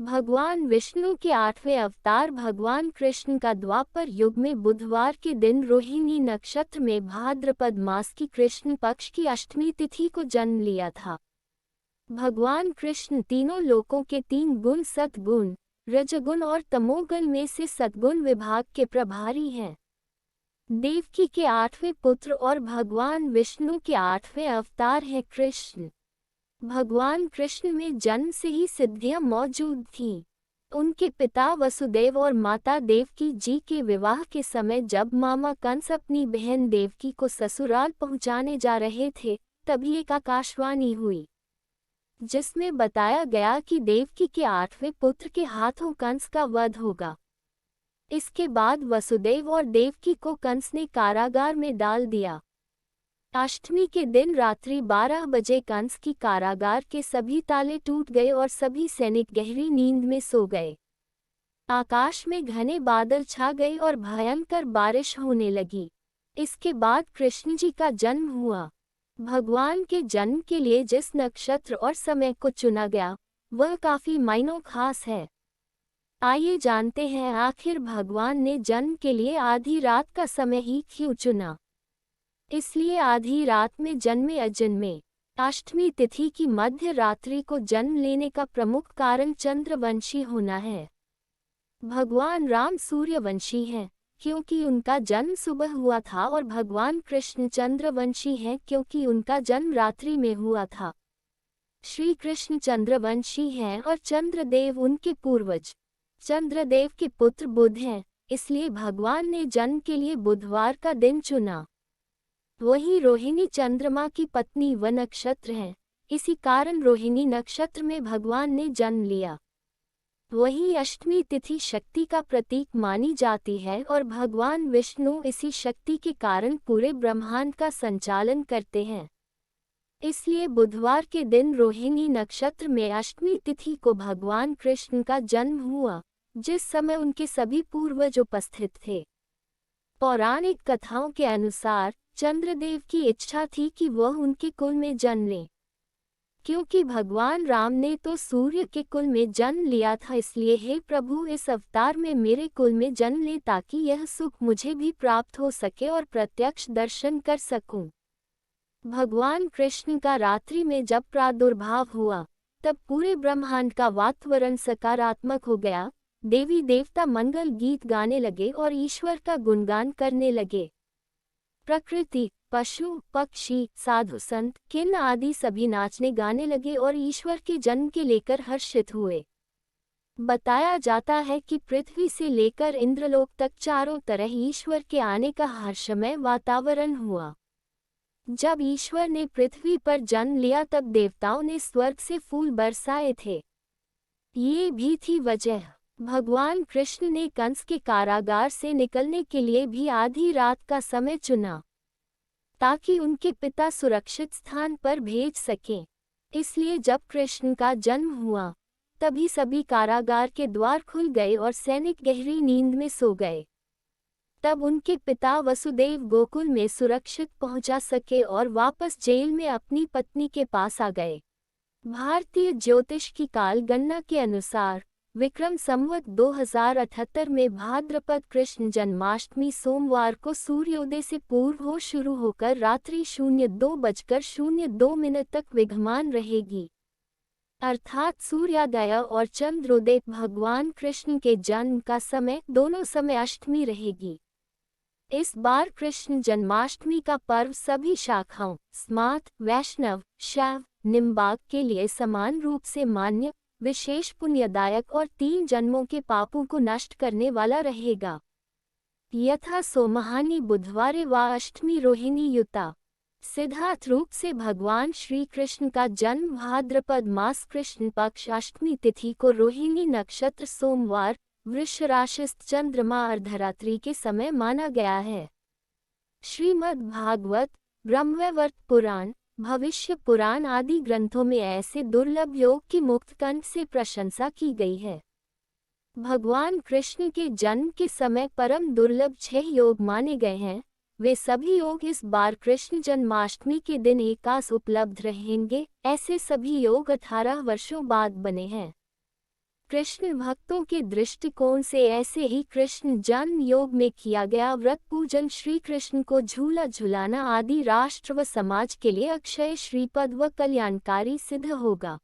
भगवान विष्णु के 8वें अवतार भगवान कृष्ण का द्वापर युग में बुधवार के दिन रोहिणी नक्षत्र में भाद्रपद मास की कृष्ण पक्ष की अष्टमी तिथि को जन्म लिया था। भगवान कृष्ण तीनों लोकों के 3 गुण सत्गुण, रजगुण और तमोगुण में से सद्गुण विभाग के प्रभारी हैं। देवकी के 8वें पुत्र और भगवान विष्णु के 8वें अवतार हैं कृष्ण। भगवान कृष्ण में जन्म से ही सिद्धियां मौजूद थीं। उनके पिता वसुदेव और माता देवकी जी के विवाह के समय जब मामा कंस अपनी बहन देवकी को ससुराल पहुंचाने जा रहे थे, तभी एक आकाशवाणी हुई जिसमें बताया गया कि देवकी के 8वें पुत्र के हाथों कंस का वध होगा। इसके बाद वसुदेव और देवकी को कंस ने कारागार में डाल दिया। अष्टमी के दिन रात्रि 12 बजे कंस की कारागार के सभी ताले टूट गए और सभी सैनिक गहरी नींद में सो गए। आकाश में घने बादल छा गए और भयंकर बारिश होने लगी। इसके बाद कृष्ण जी का जन्म हुआ। भगवान के जन्म के लिए जिस नक्षत्र और समय को चुना गया वह काफी मायनों खास है। आइए जानते हैं आखिर भगवान ने जन्म के लिए आधी रात का समय ही क्यों चुना। इसलिए आधी रात में जन्मे अजन्मे अष्टमी तिथि की मध्य रात्रि को जन्म लेने का प्रमुख कारण चंद्रवंशी होना है। भगवान राम सूर्यवंशी हैं क्योंकि उनका जन्म सुबह हुआ था और भगवान कृष्ण चंद्रवंशी हैं क्योंकि उनका जन्म रात्रि में हुआ था। श्री कृष्ण चंद्रवंशी हैं और चंद्रदेव उनके पूर्वज। चंद्रदेव के पुत्र बुध हैं, इसलिए भगवान ने जन्म के लिए बुधवार का दिन चुना। वही रोहिणी चंद्रमा की पत्नी व नक्षत्र है, इसी कारण रोहिणी नक्षत्र में भगवान ने जन्म लिया। वही अष्टमी तिथि शक्ति का प्रतीक मानी जाती है और भगवान विष्णु इसी शक्ति के कारण पूरे ब्रह्मांड का संचालन करते हैं। इसलिए बुधवार के दिन रोहिणी नक्षत्र में अष्टमी तिथि को भगवान कृष्ण का जन्म हुआ, जिस समय उनके सभी पूर्वज उपस्थित थे। पौराणिक कथाओं के अनुसार चंद्रदेव की इच्छा थी कि वह उनके कुल में जन्म लें। क्योंकि भगवान राम ने तो सूर्य के कुल में जन्म लिया था, इसलिए हे प्रभु इस अवतार में मेरे कुल में जन्म ले ताकि यह सुख मुझे भी प्राप्त हो सके और प्रत्यक्ष दर्शन कर सकूं। भगवान कृष्ण का रात्रि में जब प्रादुर्भाव हुआ तब पूरे ब्रह्मांड का वातावरण सकारात्मक हो गया। देवी देवता मंगल गीत गाने लगे और ईश्वर का गुणगान करने लगे। प्रकृति, पशु पक्षी, साधु संत, किन्न आदि सभी नाचने गाने लगे और ईश्वर के जन्म के लेकर हर्षित हुए। बताया जाता है कि पृथ्वी से लेकर इंद्रलोक तक चारों तरह ईश्वर के आने का हर्षमय वातावरण हुआ। जब ईश्वर ने पृथ्वी पर जन्म लिया तब देवताओं ने स्वर्ग से फूल बरसाए थे। ये भी थी वजह भगवान कृष्ण ने कंस के कारागार से निकलने के लिए भी आधी रात का समय चुना, ताकि उनके पिता सुरक्षित स्थान पर भेज सकें। इसलिए जब कृष्ण का जन्म हुआ तभी सभी कारागार के द्वार खुल गए और सैनिक गहरी नींद में सो गए। तब उनके पिता वसुदेव गोकुल में सुरक्षित पहुंचा सके और वापस जेल में अपनी पत्नी के पास आ गए। भारतीय ज्योतिष की काल गणना के अनुसार विक्रम संवत 2078 में भाद्रपद कृष्ण जन्माष्टमी सोमवार को सूर्योदय से पूर्व हो शुरू होकर रात्रि 02:02 तक विद्यमान रहेगी। अर्थात सूर्योदय और चंद्रोदय भगवान कृष्ण के जन्म का समय दोनों समय अष्टमी रहेगी। इस बार कृष्ण जन्माष्टमी का पर्व सभी शाखाओं स्मार्त, वैष्णव, शैव, निम्बार्क के लिए समान रूप से मान्य, विशेष पुण्यदायक और 3 जन्मों के पापों को नष्ट करने वाला रहेगा। यथा सोमहानी बुधवारे व अष्टमी रोहिणी युता। सिद्धार्थ रूप से भगवान श्री कृष्ण का जन्म भाद्रपद मास कृष्ण पक्ष अष्टमी तिथि को रोहिणी नक्षत्र सोमवार वृषराशिस्थ चंद्रमा अर्धरात्रि के समय माना गया है। श्रीमद् भागवत, ब्रह्मवैवर्त पुराण, भविष्य पुराण आदि ग्रंथों में ऐसे दुर्लभ योग की मुक्तकंठ से प्रशंसा की गई है। भगवान कृष्ण के जन्म के समय परम दुर्लभ 6 योग माने गए हैं। वे सभी योग इस बार कृष्ण जन्माष्टमी के दिन एकास उपलब्ध रहेंगे। ऐसे सभी योग 18 वर्षों बाद बने हैं। कृष्ण भक्तों के दृष्टिकोण से ऐसे ही कृष्ण जन्म योग में किया गया व्रत पूजन श्री कृष्ण को झूला झुलाना आदि राष्ट्र व समाज के लिए अक्षय श्रीपद व कल्याणकारी सिद्ध होगा।